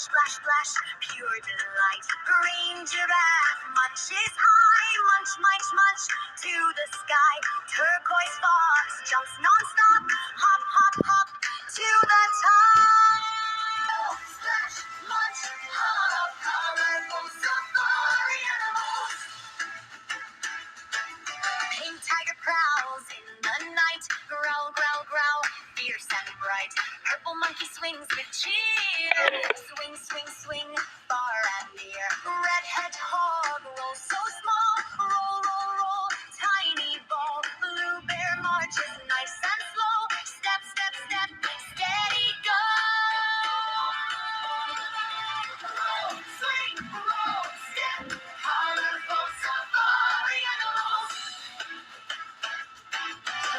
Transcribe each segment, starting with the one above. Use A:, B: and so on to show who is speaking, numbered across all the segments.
A: splash, splash, pure delight. Green giraffe munches high, munch, munch, munch to the sky. Turquoise fox jumps non-stop, hop, hop, hop to the top. Splash, munch, hop, colorful safari animals. Pink tiger prowls in the night, growl, growl, growl, fierce and bright. Purple monkey swings with cheer, swing, swing, swing, far and near. Red hedgehog rolls so small, roll, roll, roll, tiny ball. Blue bear marches nice and slow, step, step, step, steady go. Roll, swing, roll, step, colorful safari animals.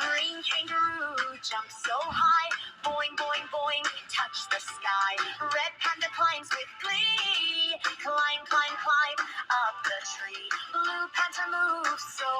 A: Green kangaroo jumps so high, boing, boing, boing, touch the sky. Red panda climbs with glee, climb, climb, climb up the tree. Blue panther moves so